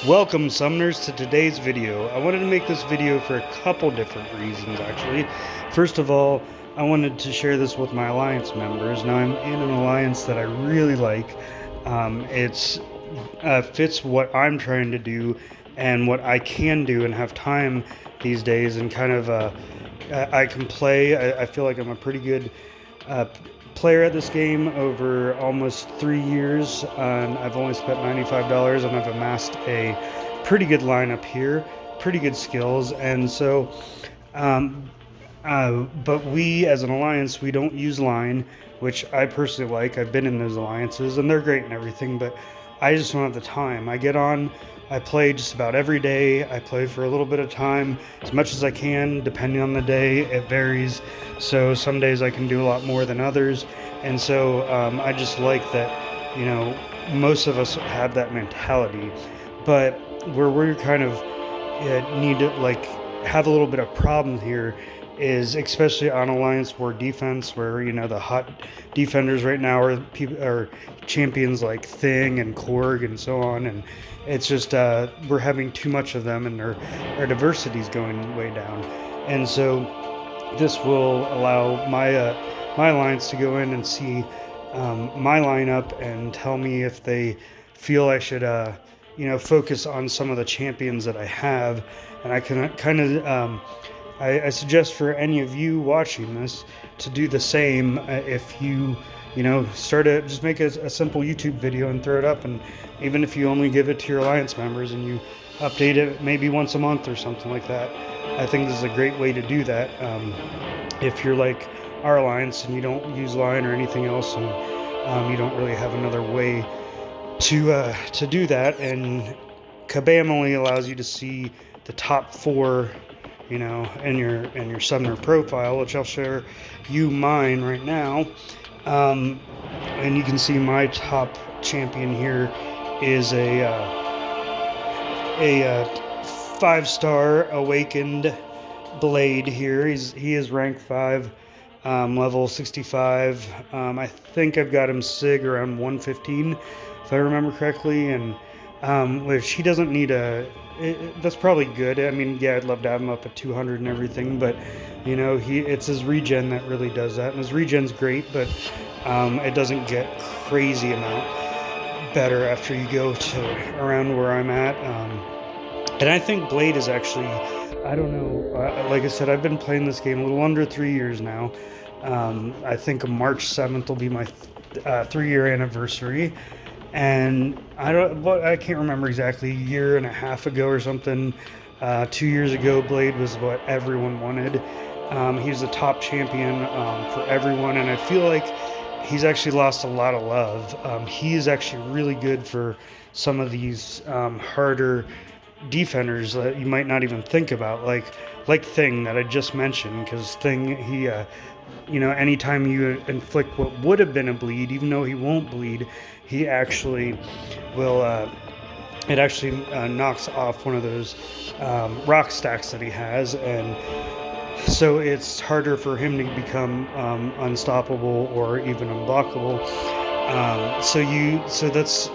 Welcome Summoners to today's video. I wanted to make this video for a couple different reasons actually. First of all, I wanted to share this with my alliance members. Now I'm in an alliance that I really like. It's fits what I'm trying to do and what I can do and have time these days, and kind of I can play. I feel like I'm a pretty good uh, player at this game over almost 3 years, and I've only spent $95, and I've amassed a pretty good lineup here, pretty good skills, and so. Um, but we, as an alliance, we don't use line, which I personally like. I've been in those alliances, and they're great and everything, but I just don't have the time. I get on, I play just about every day. I play for a little bit of time, as much as I can, depending on the day. It varies. So some days I can do a lot more than others, and so I just like that. Most of us have that mentality, but where we're kind of need to have a little bit of problem here is especially on Alliance War defense, where the hot defenders right now are champions like Thing and Korg and so on, and it's just we're having too much of them, and our diversity is going way down, and so this will allow my alliance to go in and see my lineup and tell me if they feel I should focus on some of the champions that I have, and I can kind of I suggest for any of you watching this to do the same. If you just make a simple YouTube video and throw it up, and even if you only give it to your alliance members and you update it maybe once a month or something like that, I think this is a great way to do that. If you're like our alliance and you don't use line or anything else, and you don't really have another way to do that, and Kabam only allows you to see the top four, in your summoner profile, which I'll share you mine right now. And you can see my top champion here is a 5-star awakened Blade here. He is rank 5, level 65. I think I've got him sig around 115 if I remember correctly, and which he doesn't need that's probably good. I mean, yeah, I'd love to have him up at 200 and everything, but it's his regen that really does that, and his regen's great, but it doesn't get crazy amount better after you go to around where I'm at. And I think Blade is actually, I don't know, like I said, I've been playing this game a little under 3 years now. I think March 7th will be my 3-year anniversary. And I can't remember exactly, a year and a half ago or something, 2 years ago, Blade was what everyone wanted. He was the top champion for everyone, and I feel like he's actually lost a lot of love. He is actually really good for some of these harder defenders that you might not even think about, like Thing that I just mentioned, because Thing, he anytime you inflict what would have been a bleed, even though he won't bleed, he actually will, it actually knocks off one of those rock stacks that he has, and so it's harder for him to become unstoppable or even unblockable.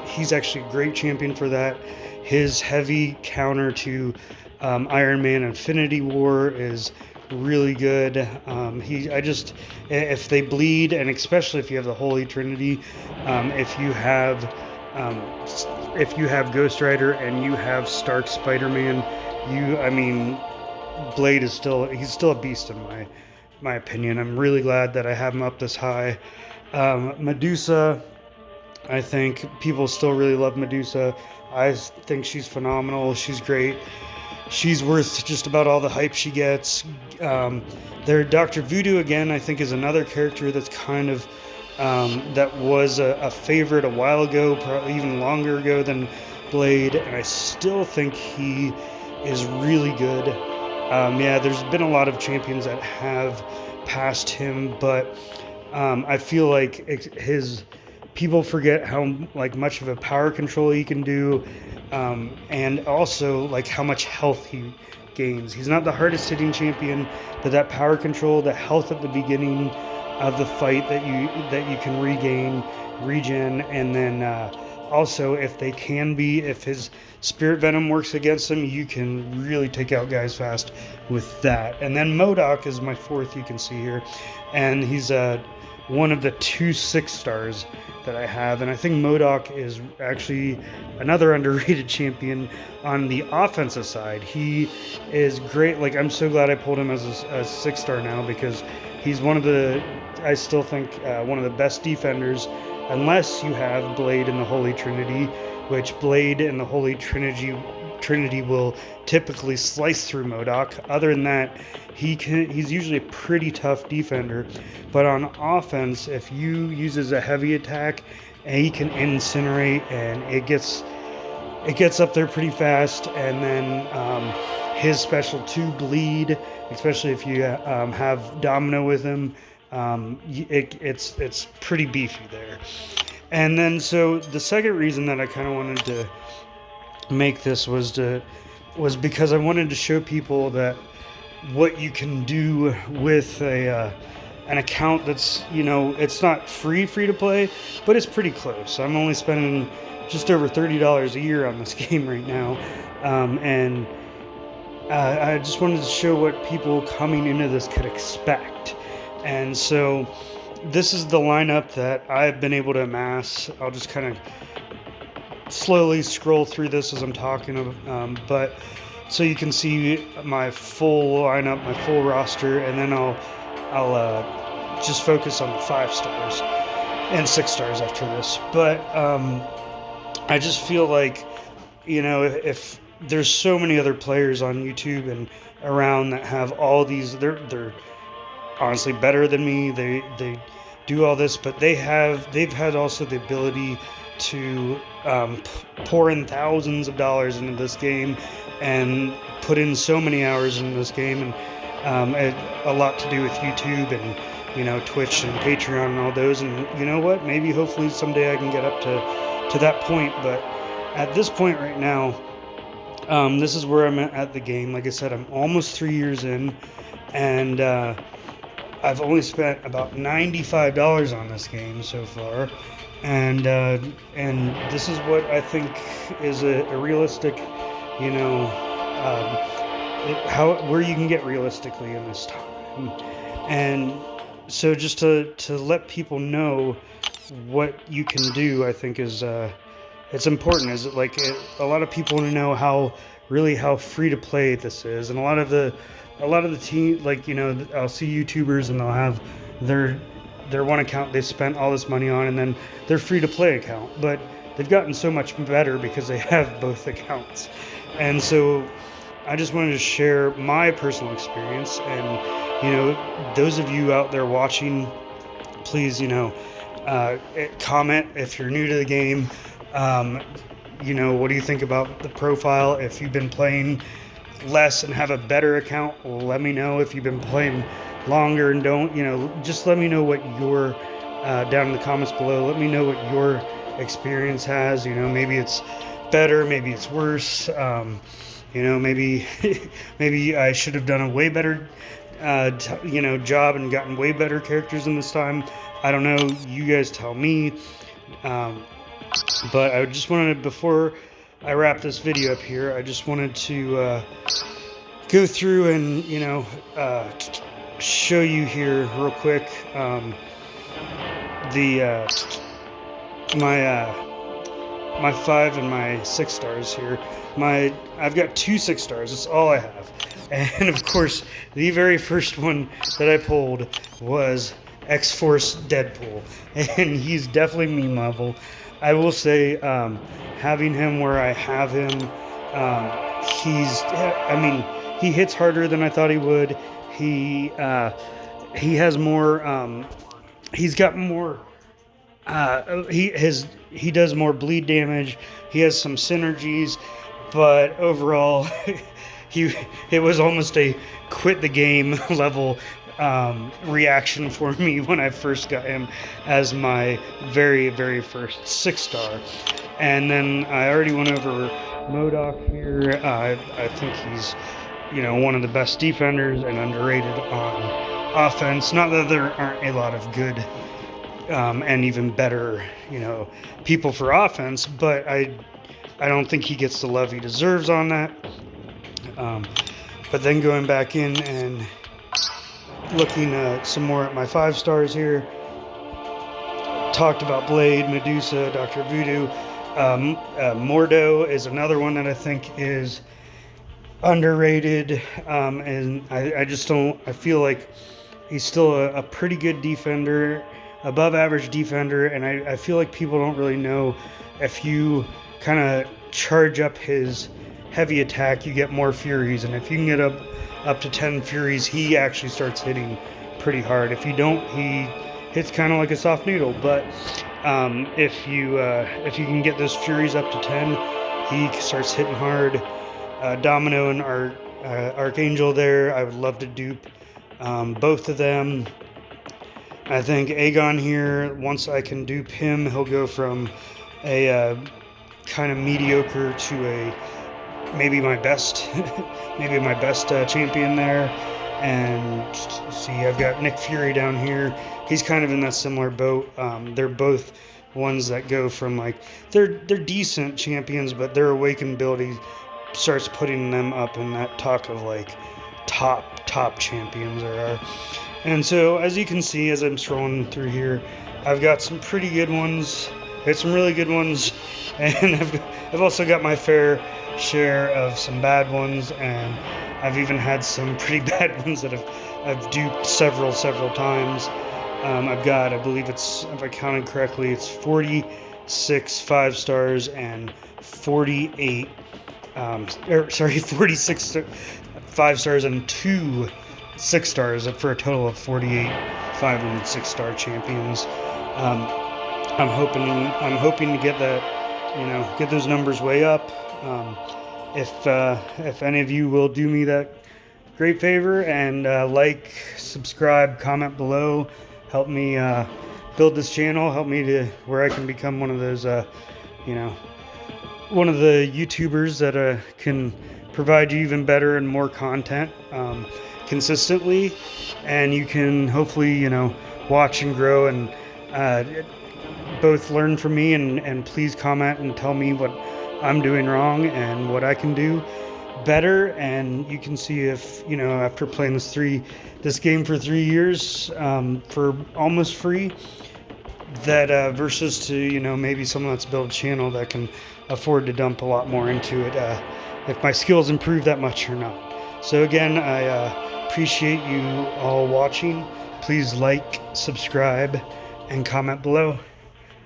He's actually a great champion for that. His heavy counter to Iron Man Infinity War is really good. If they bleed, and especially if you have the Holy Trinity, if you have Ghost Rider and you have Stark Spider-Man, Blade is he's still a beast in my opinion. I'm really glad that I have him up this high. Medusa, I think people still really love Medusa. I think she's phenomenal. She's great. She's worth just about all the hype she gets. There, Dr. Voodoo, again, I think is another character that's kind of that was a favorite a while ago, probably even longer ago than Blade, and I still think he is really good. There's been a lot of champions that have passed him, but I feel like people forget how much of a power control he can do, and also how much health he gains. He's not the hardest hitting champion, but that power control, the health at the beginning of the fight that you can regen, and then Also, if his Spirit Venom works against him, you can really take out guys fast with that. And then MCOC is my fourth, you can see here, and he's one of the 2 6-stars that I have, and I think MCOC is actually another underrated champion on the offensive side. He is great. Like, I'm so glad I pulled him as a 6-star now, because he's I still think one of the best defenders, unless you have Blade and the Holy Trinity, which Blade and the Holy Trinity will typically slice through MCOC. Other than that, he's usually a pretty tough defender. But on offense, if you uses a heavy attack, he can incinerate, and it gets up there pretty fast. And then his special 2 bleed, especially if you have Domino with him, it's pretty beefy there. And then, so the second reason that I kind of wanted to make this was because I wanted to show people that what you can do with an account that's, it's not free to play, but it's pretty close. I'm only spending just over $30 a year on this game right now, and I just wanted to show what people coming into this could expect. And so this is the lineup that I've been able to amass. I'll just kind of slowly scroll through this as I'm talking, but so you can see my full lineup, my full roster, and then I'll just focus on the 5 stars and 6 stars after this. But I just feel like, if there's so many other players on YouTube and around that have all these, they're honestly better than me. They do all this, but they've had also the ability to pour in thousands of dollars into this game and put in so many hours into this game, and a lot to do with YouTube and Twitch and Patreon and all those. And you know what, maybe hopefully someday I can get up to that point. But at this point right now, this is where I'm at the game. Like I said, I'm almost 3 years in, and I've only spent about $95 on this game so far. And this is what I think is a realistic, where you can get realistically in this time. And so just to let people know what you can do, I think is it's important. Is it like a lot of people want to know how free to play this is, and a lot of the team, like, I'll see YouTubers and they'll have their one account they spent all this money on, and then their free to play account, but they've gotten so much better because they have both accounts. And so I just wanted to share my personal experience, and those of you out there watching, please comment if you're new to the game. What do you think about the profile? If you've been playing less and have a better account, let me know. If you've been playing longer and don't, just let me know what your down in the comments below. Let me know what your experience has. Maybe it's better, maybe it's worse. Maybe maybe I should have done a way better job and gotten way better characters in this time. I don't know, you guys tell me. But I just wanted, before I wrap this video up here, I just wanted to go through and show you here real quick my 5 and my 6 stars here. I've got 2 6 stars. That's all I have. And of course, the very first one that I pulled was X-Force Deadpool, and he's definitely meme level. I will say, having him where I have him, he hits harder than I thought he would. He has more, he's got more, he does more bleed damage. He has some synergies, but overall, it was almost a quit the game level reaction for me when I first got him as my very, very first 6 star. And then I already went over MCOC here. I think he's, one of the best defenders and underrated on offense. Not that there aren't a lot of good and even better, people for offense. But I don't think he gets the love he deserves on that. But then going back in and looking some more at my 5 stars here, talked about Blade, Medusa, Dr. Voodoo. Mordo is another one that I think is underrated, and I just don't. I feel like he's still a pretty good defender, above average defender, and I feel like people don't really know if you kind of charge up his heavy attack, you get more furies, and if you can get up to 10 furies, he actually starts hitting pretty hard. If you don't, he hits kind of like a soft noodle. But if you can get those furies up to 10, he starts hitting hard. Domino and Archangel there, I would love to dupe both of them. I think Aegon here, once I can dupe him, he'll go from a kind of mediocre to a maybe my best champion there. And see, I've got Nick Fury down here. He's kind of in that similar boat. They're both ones that go from like they're decent champions, but their awakened ability starts putting them up in that talk of like top champions there are. And so as you can see, as I'm scrolling through here, I've got some pretty good ones, got some really good ones, and I've also got my fair share of some bad ones, and I've even had some pretty bad ones that I've duped several times. I've got, I believe it's, if I counted correctly, it's 46 5 stars and 48 46 5 stars and 2 6 stars, for a total of 48 5 and 6 star champions. I'm hoping to get that, get those numbers way up. If any of you will do me that great favor and like, subscribe, comment below, help me build this channel, help me to where I can become one of those, one of the YouTubers that can provide you even better and more content consistently, and you can hopefully, watch and grow and both learn from me, and please comment and tell me what I'm doing wrong and what I can do better. And you can see if, after playing this game for 3 years for almost free, that versus to, maybe someone that's built a channel that can afford to dump a lot more into it, if my skills improve that much or not. So again, I appreciate you all watching. Please like, subscribe, and comment below.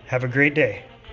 Have a great day.